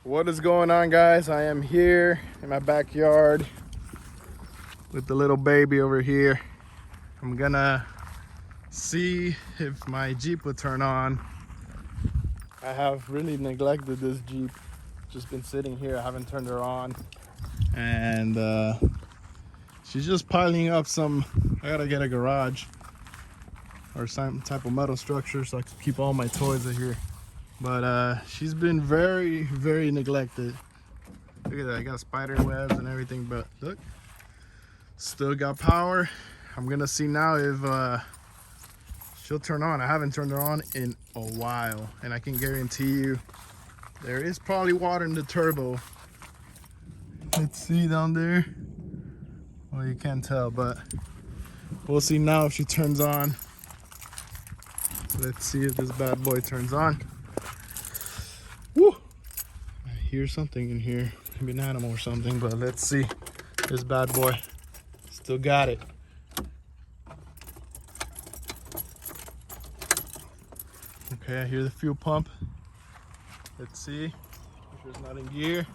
What is going on, guys? I am here in my backyard with the little baby over here. I'm gonna see if my Jeep will turn on. I have really neglected this Jeep. Just been sitting here. I haven't turned her on. And she's just piling up some. I gotta get a garage or some type of metal structure so I can keep all my toys in here. But she's been very neglected. Look at that, I got spider webs and everything, but look, still got power. I'm gonna see now if she'll turn on. I haven't turned her on in a while, and I can guarantee you there is probably water in the turbo. Let's see down there. Well, you can't tell, but we'll see now if she turns on. Let's see if this bad boy turns on. Woo! I hear something in here, maybe an animal or something, but let's see. This bad boy still got it. Okay, I hear the fuel pump. Let's see if it's not in gear.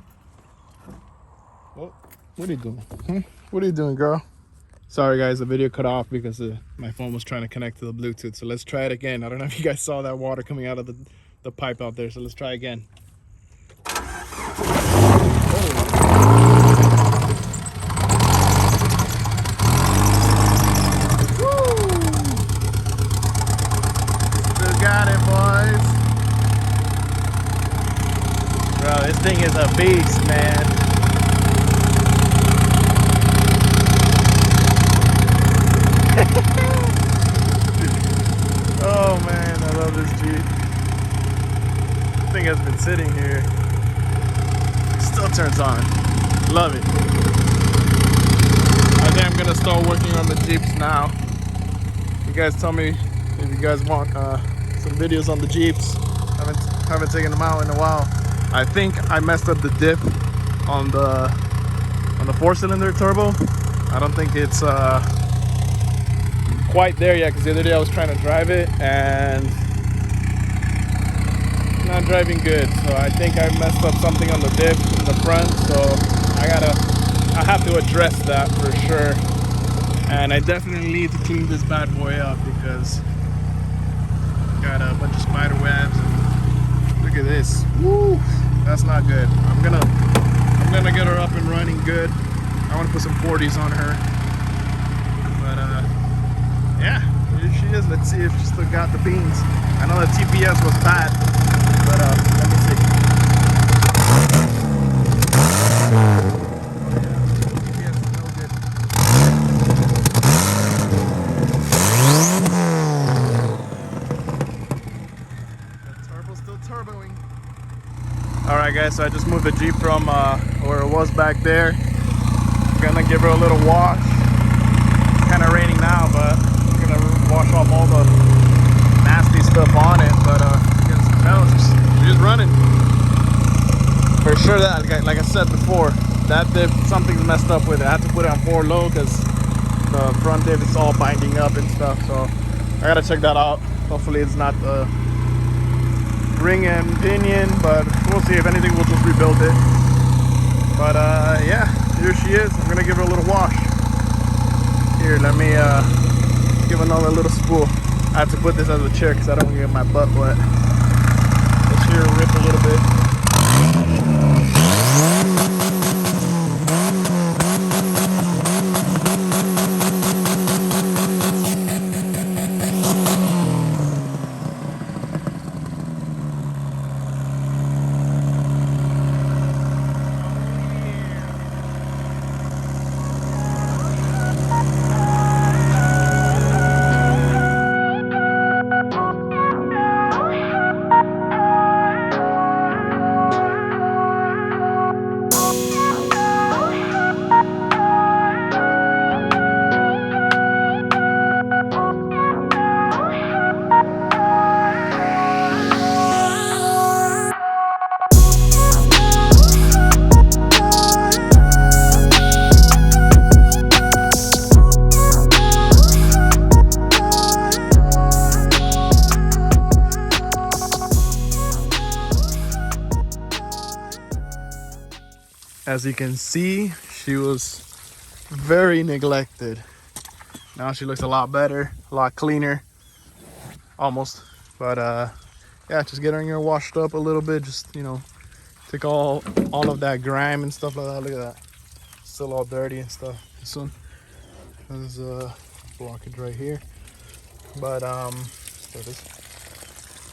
Oh, what are you doing? Huh? What are you doing, girl? Sorry guys, the video cut off because my phone was trying to connect to the Bluetooth. So let's try it again. I don't know if you guys saw that water coming out of the pipe out there. So let's try again. Bro, this thing is a beast, man. Oh man, I love this Jeep. This thing has been sitting here. It still turns on. Love it. I think I'm gonna start working on the Jeeps now. You guys tell me if you guys want some videos on the Jeeps. Haven't taken them out in a while. I think I messed up the diff on the 4-cylinder turbo. I don't think it's quite there yet, because the other day I was trying to drive it and not driving good. So I think I messed up something on the diff in the front. So I have to address that for sure. And I definitely need to clean this bad boy up because got a bunch of spider webs. And look at this. Woo! That's not good. I'm gonna get her up and running good. I want to put some 40s on her. But yeah, here she is. Let's see if she still got the beans. I know the TPS was bad, but let me see. Oh yeah, TPS is no good. The turbo's still turboing. Alright guys, so I just moved the Jeep from where it was back there. I'm gonna give her a little wash. It's kind of raining now, but I'm gonna wash off all the nasty stuff on it. But you can tell she's running. For sure that, like I said before, that diff, something's messed up with it. I had to put it on 4 low because the front diff is all binding up and stuff. So I gotta check that out. Hopefully it's not the ring and pinion, but we'll see. If anything, we'll just rebuild it. But yeah, here she is. I'm gonna give her a little wash. Here, let me give another little spool. I have to put this as a chair because I don't want to get my butt wet. Let's hear her rip a little bit. As you can see, she was very neglected. Now she looks a lot better, a lot cleaner, almost. But yeah, just getting her washed up a little bit, just, you know, take all of that grime and stuff like that. Look at that, still all dirty and stuff. This one has a blockage right here, but there it is.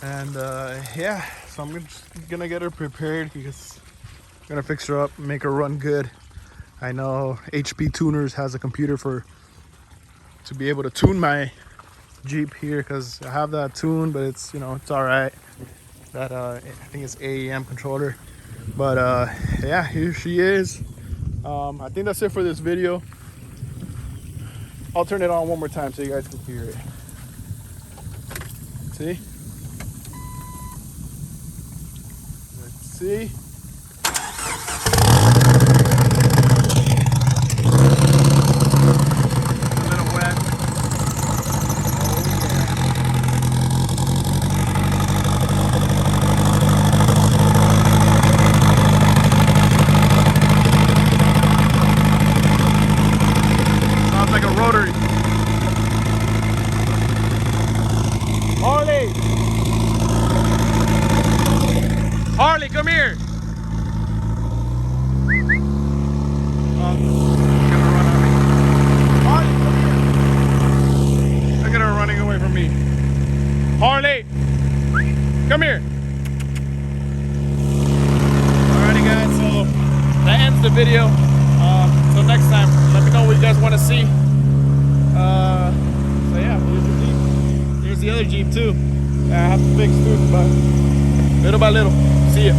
And yeah, so I'm just gonna get her prepared because I'm gonna fix her up, make her run good. I know HP Tuners has a computer to be able to tune my Jeep here, because I have that tuned, but it's, you know, it's all right. That I think it's AEM controller. But yeah, here she is. I think that's it for this video. I'll turn it on one more time so you guys can hear it. See? Let's see. A little wet. Sounds like a rotary. Harley! Harley, come here! Harley, come here! Look at her running away from me. Harley! Come here! Alrighty guys, so that ends the video. Till next time, let me know what you guys want to see. So yeah, here's the Jeep. Here's the other Jeep too. I have to fix too, but little by little. See ya.